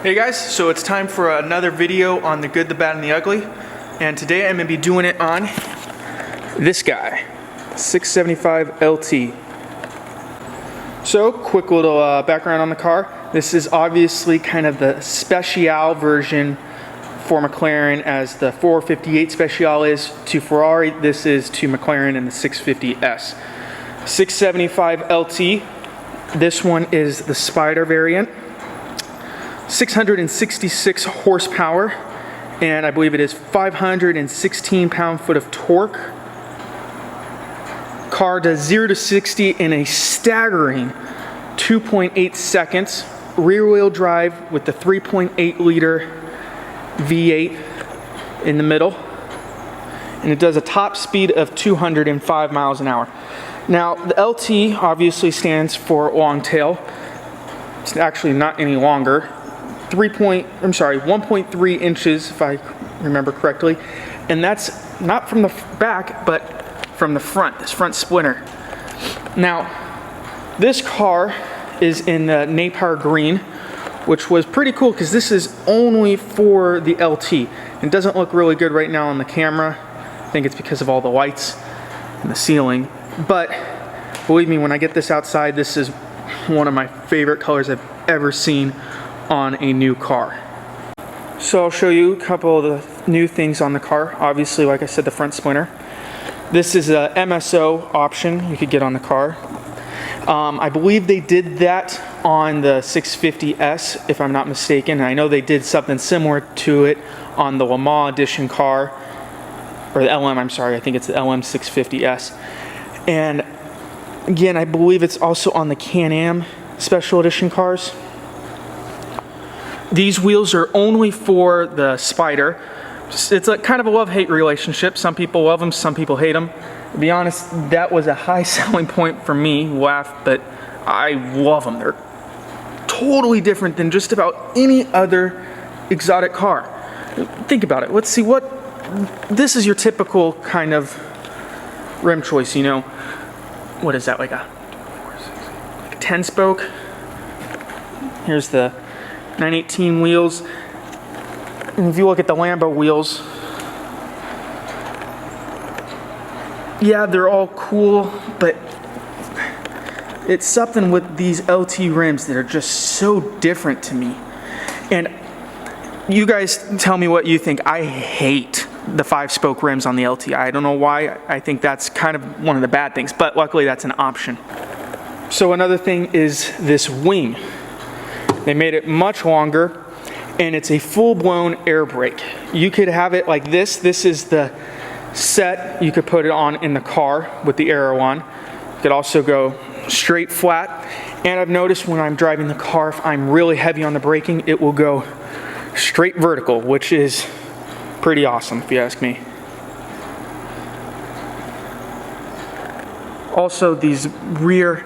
Hey guys, so it's time for another video on the good, the bad, and the ugly. And today I'm going to be doing it on this guy, 675LT. So, quick little background on the car. This is obviously kind of the Speciale version for McLaren, as the 458 Speciale is to Ferrari. This is to McLaren and the 650S. 675LT, this one is the Spider variant. 666 horsepower, and I believe it is 516 pound-foot of torque. Car does 0 to 60 in a staggering 2.8 seconds. Rear-wheel drive with the 3.8 liter V8 in the middle, and it does a top speed of 205 miles an hour. Now, the LT obviously stands for long tail. It's actually not any longer. 1.3 inches, if I remember correctly, and that's not from the back, but from the front, this front splinter. Now, this car is in Napar green, which was pretty cool because this is only for the LT. It doesn't look really good right now on the camera. I think it's because of all the lights and the ceiling, but believe me, when I get this outside, this is one of my favorite colors I've ever seen on a new car. So I'll show you a couple of the new things on the car. Obviously, like I said, the front splinter. This is a MSO option you could get on the car. I believe they did that on the 650S, if I'm not mistaken. I know they did something similar to it on the Le Mans edition car, or the LM, I'm sorry, I think it's the LM 650S. And again, I believe it's also on the Can-Am special edition cars. These wheels are only for the Spider. It's a kind of a love-hate relationship. Some people love them, some people hate them. To be honest, that was a high selling point for me, but I love them. They're totally different than just about any other exotic car. Think about it. Let's see what, this is your typical kind of rim choice, you know. What is that, like a 10 spoke? Here's the 918 wheels, and if you look at the Lambo wheels, yeah, they're all cool, but it's something with these LT rims that are just so different to me. And you guys tell me what you think. I hate the 5-spoke rims on the LT. I don't know why. I think that's kind of one of the bad things, but luckily that's an option. So another thing is this wing. They made it much longer, and it's a full-blown air brake. You could have it like this. This is the set you could put it on in the car with the arrow on. You could also go straight flat. And I've noticed when I'm driving the car, if I'm really heavy on the braking, it will go straight vertical, which is pretty awesome if you ask me. Also, these rear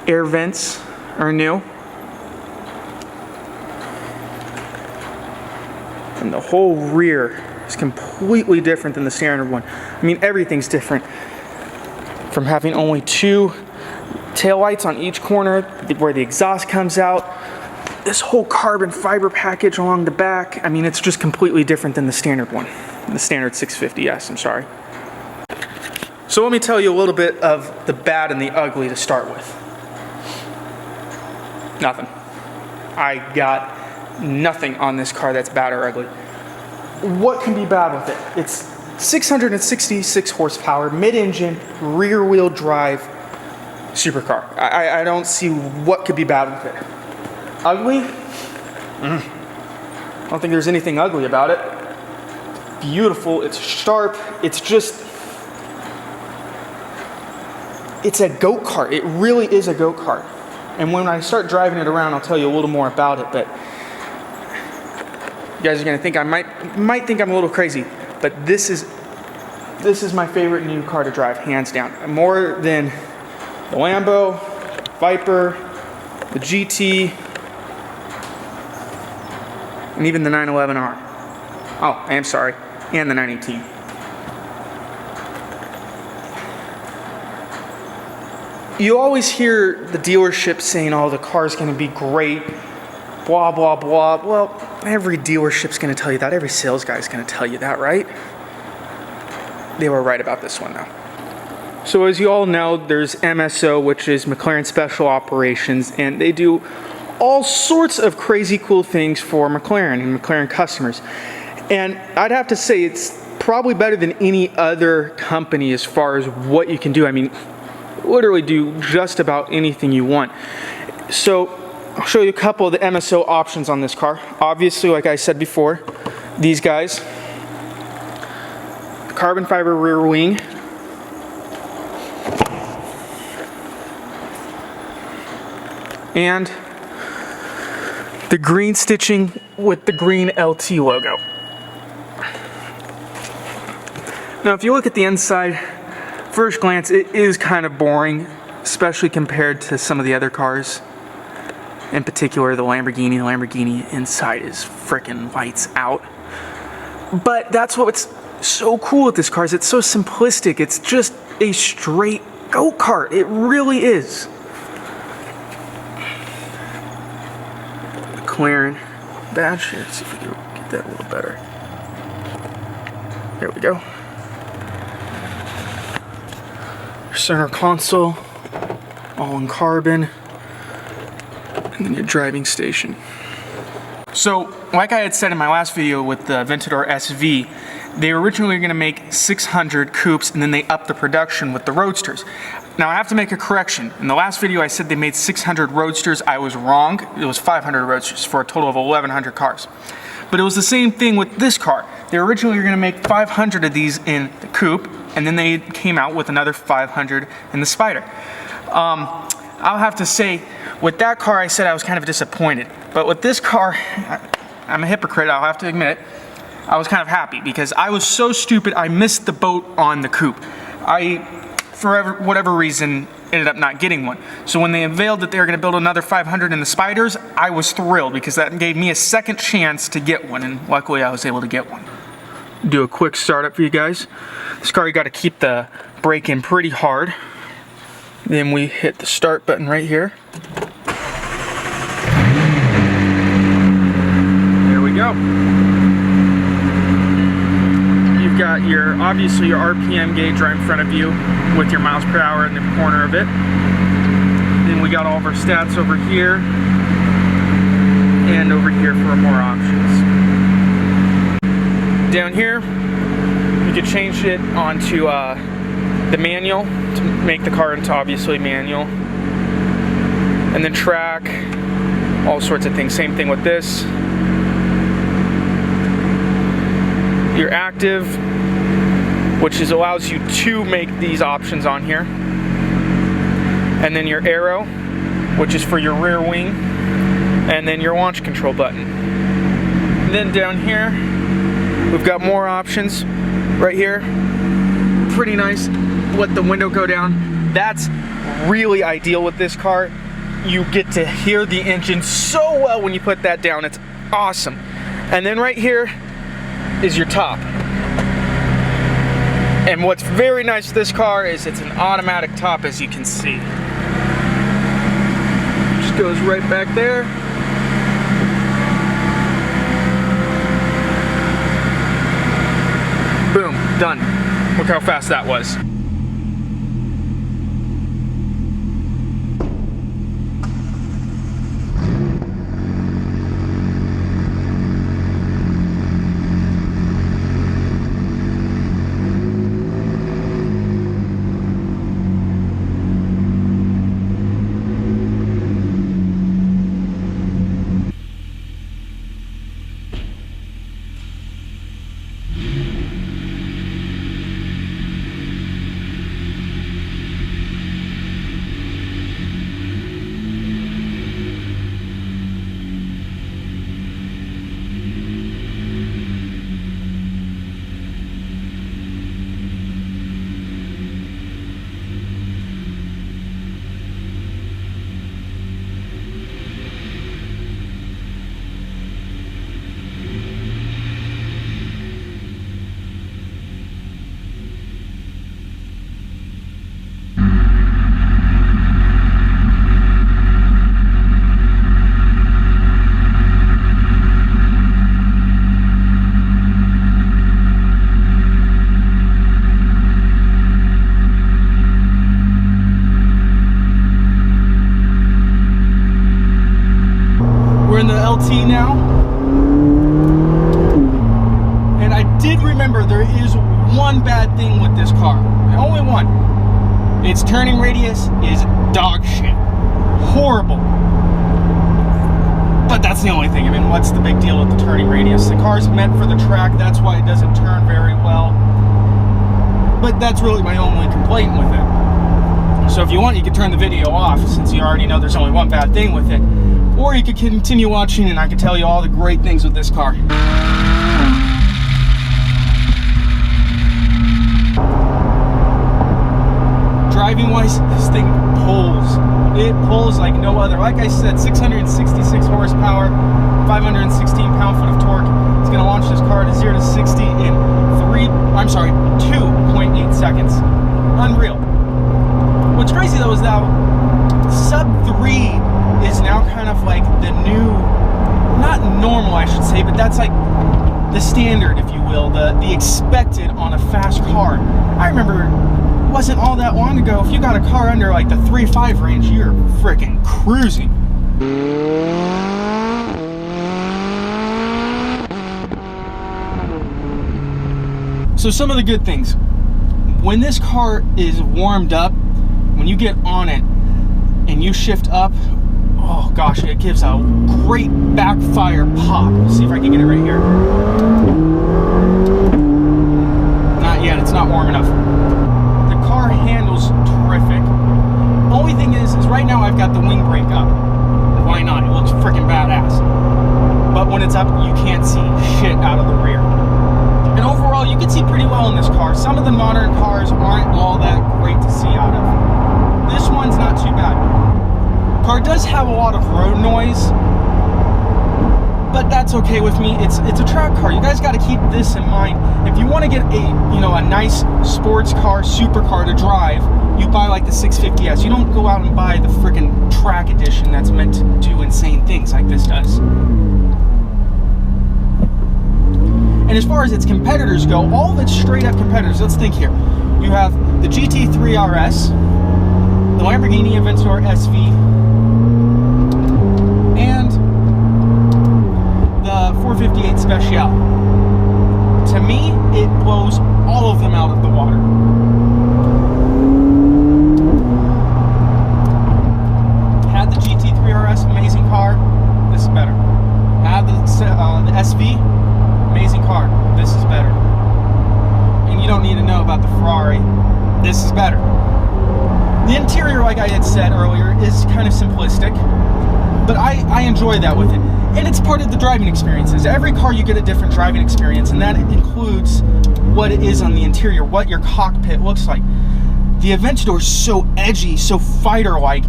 air vents are new. And the whole rear is completely different than the standard one. I mean, everything's different. From having only 2 taillights on each corner where the exhaust comes out, this whole carbon fiber package along the back, I mean, it's just completely different than the standard one, the standard 650S, I'm sorry. So let me tell you a little bit of the bad and the ugly to start with. Nothing. I got nothing on this car that's bad or ugly. What can be bad with it? It's 666 horsepower, mid-engine, rear-wheel drive supercar. I don't see what could be bad with it. Ugly? I don't think there's anything ugly about it. It's beautiful, it's sharp, it's just, it's a go-kart. It really is a go-kart. And when I start driving it around, I'll tell you a little more about it, but you guys are gonna think I might think I'm a little crazy, but this is my favorite new car to drive, hands down. More than the Lambo, Viper, the GT, and even the 911R. Oh, I am sorry, and the 918. You always hear the dealership saying, oh, the car's gonna be great, blah, blah, blah. Well, every dealership's gonna tell you that. Every sales guy's gonna tell you that, right? They were right about this one though. So as you all know, there's MSO, which is McLaren Special Operations, and they do all sorts of crazy cool things for McLaren and McLaren customers. And I'd have to say it's probably better than any other company as far as what you can do. I mean, literally do just about anything you want. So I'll show you a couple of the MSO options on this car. Obviously, like I said before, these guys, the carbon fiber rear wing, and the green stitching with the green LT logo. Now, if you look at the inside, first glance, it is kind of boring, especially compared to some of the other cars. In particular, the Lamborghini. The Lamborghini inside is freaking lights out. But that's what's so cool with this car, is it's so simplistic. It's just a straight go-kart. It really is. McLaren badge here. Let's see if we can get that a little better. There we go. Center console, all in carbon, and then your driving station. So, like I had said in my last video with the Aventador SV, they were originally going to make 600 coupes, and then they upped the production with the Roadsters. Now I have to make a correction. In the last video I said they made 600 Roadsters. I was wrong. It was 500 Roadsters for a total of 1,100 cars. But it was the same thing with this car. They originally were going to make 500 of these in the coupe, and then they came out with another 500 in the Spider. I'll have to say, with that car I said I was kind of disappointed. But with this car, I'm a hypocrite, I'll have to admit it. I was kind of happy because I was so stupid I missed the boat on the coupe. For whatever reason, ended up not getting one. So when they unveiled that they were going to build another 500 in the Spiders, I was thrilled because that gave me a second chance to get one, and luckily I was able to get one. Do a quick startup for you guys. This car, you got to keep the brake in pretty hard. Then we hit the start button right here. There we go. You've got your, obviously your RPM gauge right in front of you with your miles per hour in the corner of it. Then we got all of our stats over here and over here for more options. Down here, you can change it onto the manual to make the car into obviously manual. And then track, all sorts of things. Same thing with this. Your active, which allows you to make these options on here. And then your aero, which is for your rear wing. And then your launch control button. And then down here, we've got more options right here. Pretty nice. Let the window go down. That's really ideal with this car. You get to hear the engine so well when you put that down. It's awesome. And then right here is your top. And what's very nice with this car is it's an automatic top, as you can see. Just goes right back there. Boom, done. Look how fast that was. LT now. And I did remember there is one bad thing with this car. Only one. Its turning radius is dog shit. Horrible. But that's the only thing. I mean, what's the big deal with the turning radius? The car's meant for the track, that's why it doesn't turn very well. But that's really my only complaint with it. So if you want, you can turn the video off, since you already know there's only one bad thing with it. Or you could continue watching and I can tell you all the great things with this car. Driving wise, this thing pulls. It pulls like no other. Like I said, 666 horsepower, 516 pound-foot of torque. It's gonna launch this car to 0 to 60 in 2.8 seconds. Unreal. What's crazy though is that sub 3 is now kind of like the new, not normal I should say, but that's like the standard, if you will, the expected on a fast car. I remember it wasn't all that long ago, if you got a car under like the 3.5 range, you're freaking cruising. So some of the good things. When this car is warmed up, when you get on it and you shift up, oh gosh, it gives a great backfire pop. Let's see if I can get it right here. Not yet, it's not warm enough. The car handles terrific. Only thing is right now I've got the wing brake up. Why not? It looks freaking badass. But when it's up, you can't see shit out of the rear. And overall, you can see pretty well in this car. Some of the modern cars aren't all that great to see out of. This one's not too bad. Car does have a lot of road noise, but that's okay with me. It's a track car. You guys got to keep this in mind. If you want to get a nice sports car, supercar to drive, you buy like the 650S. You don't go out and buy the freaking track edition that's meant to do insane things like this does. And as far as its competitors go, all of its straight up competitors, let's think here. You have the GT3 RS, the Lamborghini Aventador SV, and the 458 Special. To me, it blows all of them out of the water. Had the GT3 RS, amazing car, this is better. Had the SV, amazing car, this is better. And you don't need to know about the Ferrari, this is better. The interior, like I had said earlier, is kind of simplistic, but I enjoy that with it. And it's part of the driving experiences. Every car you get a different driving experience, and that includes what it is on the interior, what your cockpit looks like. The Aventador is so edgy, so fighter-like,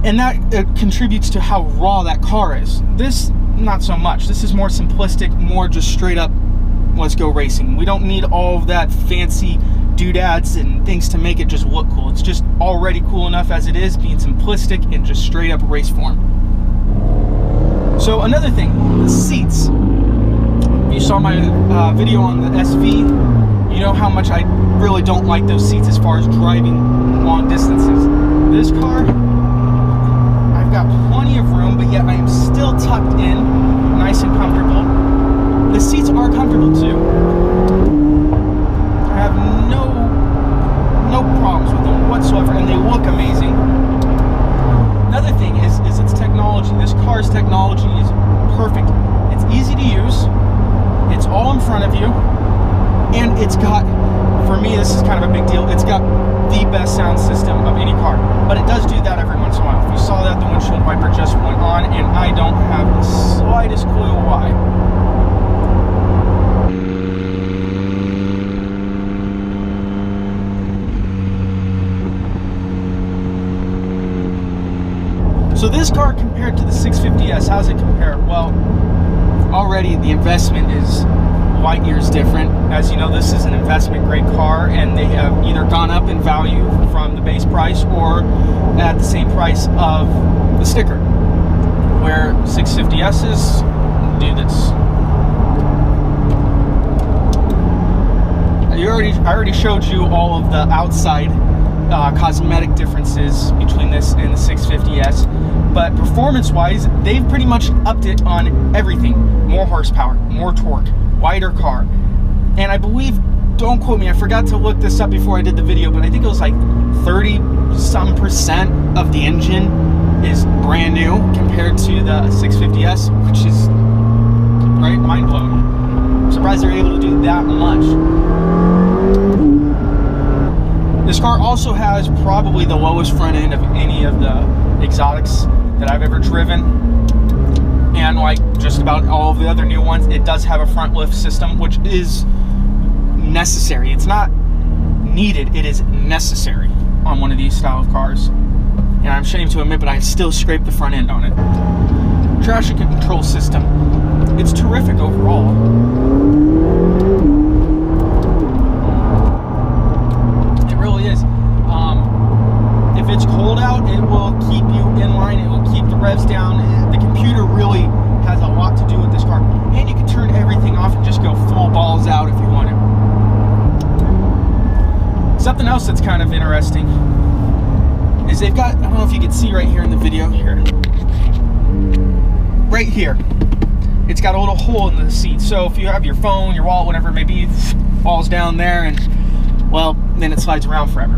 and that contributes to how raw that car is. This, not so much. This is more simplistic, more just straight up, let's go racing. We don't need all of that fancy doodads and things to make it just look cool. It's just already cool enough as it is, being simplistic and just straight up race form. So another thing, the seats. You saw my video on the SV. You know how much I really don't like those seats as far as driving long distances. This car, I've got plenty of room, but yet I am still tucked in, nice and comfortable. The seats are comfortable too. I have no problems with them whatsoever, and they look amazing. Another thing is its technology. This car's technology is perfect. It's easy to use. It's all in front of you, and it's got, for me, this is kind of a big deal, it's got the best sound system of any car. But it does do that every once in a while. If you saw that, the windshield wiper just went on, and I don't have the slightest clue why. So this car compared to the 650S, how does it compare? Well, already the investment is light years different. As you know, this is an investment grade car, and they have either gone up in value from the base price or at the same price of the sticker, where 650S's do this. I already showed you all of the outside cosmetic differences between this and the 650S, but performance-wise, they've pretty much upped it on everything. More horsepower, more torque, wider car, and I believe, don't quote me, I forgot to look this up before I did the video, but I think it was like 30-some% of the engine is brand new compared to the 650S, which is right, mind-blowing. I'm surprised they're able to do that much. This car also has probably the lowest front end of any of the exotics that I've ever driven. And like just about all of the other new ones, it does have a front lift system, which is necessary. It's not needed, it is necessary on one of these style of cars. And I'm ashamed to admit, but I still scraped the front end on it. Traction control system. It's terrific overall. It really is. If it's cold out, it will keep you in line. It will keep the revs down. The computer really has a lot to do with this car. And you can turn everything off and just go full balls out if you want to. Something else that's kind of interesting is they've got, I don't know if you can see right here in the video, here. Right here. It's got a little hole in the seat. So if you have your phone, your wallet, whatever it may be, falls down there and, well, then it slides around forever.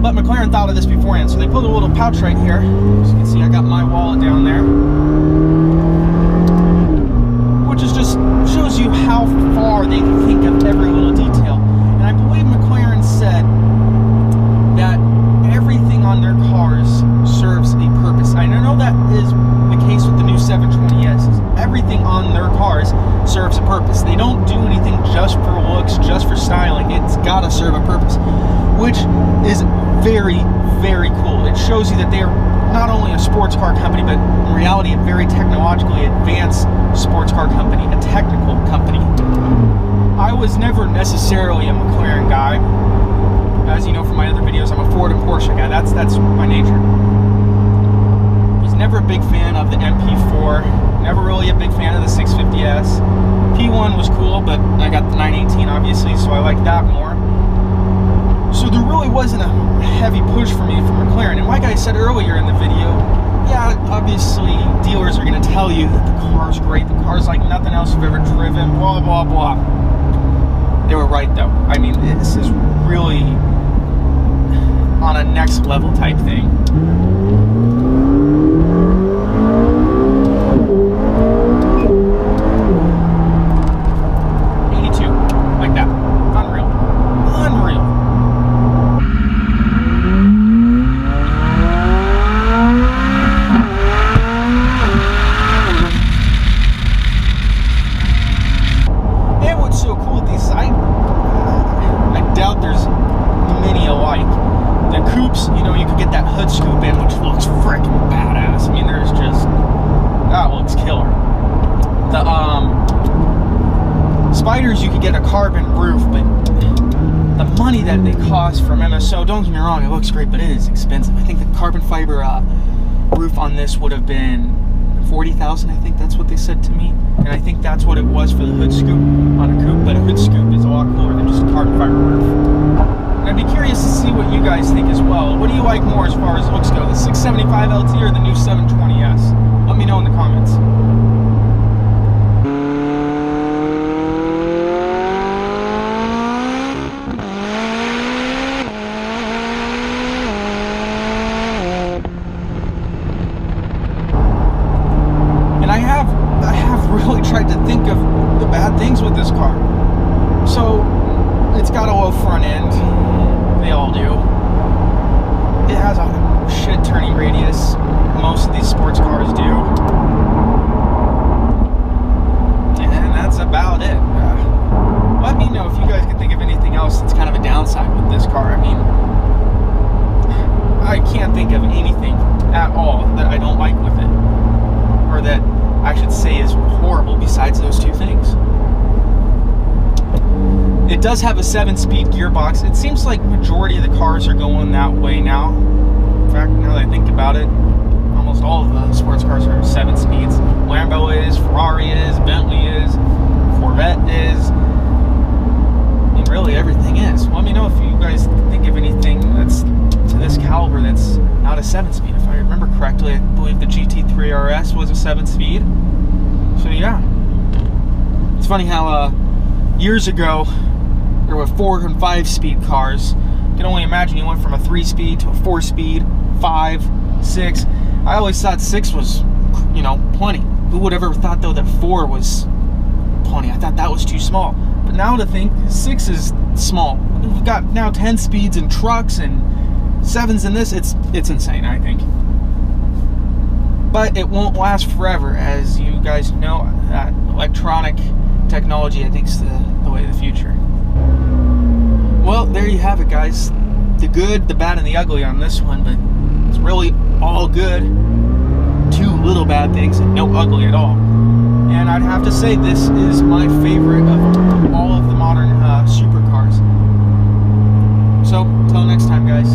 But McLaren thought of this beforehand, so they put a little pouch right here. As you can see, I got my wallet down there, which is just shows you how far they think of every little detail. And I believe McLaren said that everything on their cars serves a purpose. I know that is the case with the new 720S. Everything on their cars serves a purpose. They don't do anything just for looks, just for styling. It's got to serve a purpose, which is very, very cool. It shows you that they are not only a sports car company, but in reality a very technologically advanced sports car company, a technical company. I was never necessarily a McLaren guy. As you know from my other videos, I'm a Ford and Porsche guy. That's my nature. Was never a big fan of the MP4. Never really a big fan of the 650S. P1 was cool, but I got the 918 obviously, so I like that more. So there really wasn't a heavy push for me from McLaren. And like I said earlier in the video, yeah, obviously dealers are going to tell you that the car's great, the car's like nothing else you've ever driven, blah, blah, blah. They were right though. I mean, this is really on a next level type thing. You could get a carbon roof, but the money that they cost from MSO, don't get me wrong, it looks great, but it is expensive. I think the carbon fiber roof on this would have been $40,000. I think that's what they said to me, and I think that's what it was for the hood scoop on a coupe. But a hood scoop is a lot cooler than just a carbon fiber roof. And I'd be curious to see what you guys think as well. What do you like more as far as looks go, the 675LT or the new 720S? Let me know in the comments. I have really tried to think of the bad things with this car. So, it's got a low front end. They all do. It has a shit turning radius. Most of these sports cars do. And that's about it. Let me know if you guys can think of anything else that's kind of a downside with this car. I mean, I can't think of anything at all that I don't like with it. Or that I should say is horrible besides those two things. It does have a 7-speed gearbox. It seems like majority of the cars are going that way now. In fact, now that I think about it, almost all of the sports cars are 7 speeds. Lambo is, Ferrari is, Bentley is, Corvette is, and really everything is. Let me know if you guys think of anything that's It's funny how years ago there were 4 and 5 speed cars. You can only imagine you went from a 3-speed to a 4-speed, 5, 6. I always thought 6 was, you know, plenty. Who would ever thought though that 4 was plenty? I thought that was too small. But now to think 6 is small. We've got now 10 speeds in trucks and 7s in this. It's insane, I think. But it won't last forever, as you guys know. Electronic technology, I think, is the way of the future. Well, there you have it, guys. The good, the bad, and the ugly on this one, but it's really all good. 2 little bad things and no ugly at all. And I'd have to say this is my favorite of all of the modern supercars. So, until next time, guys.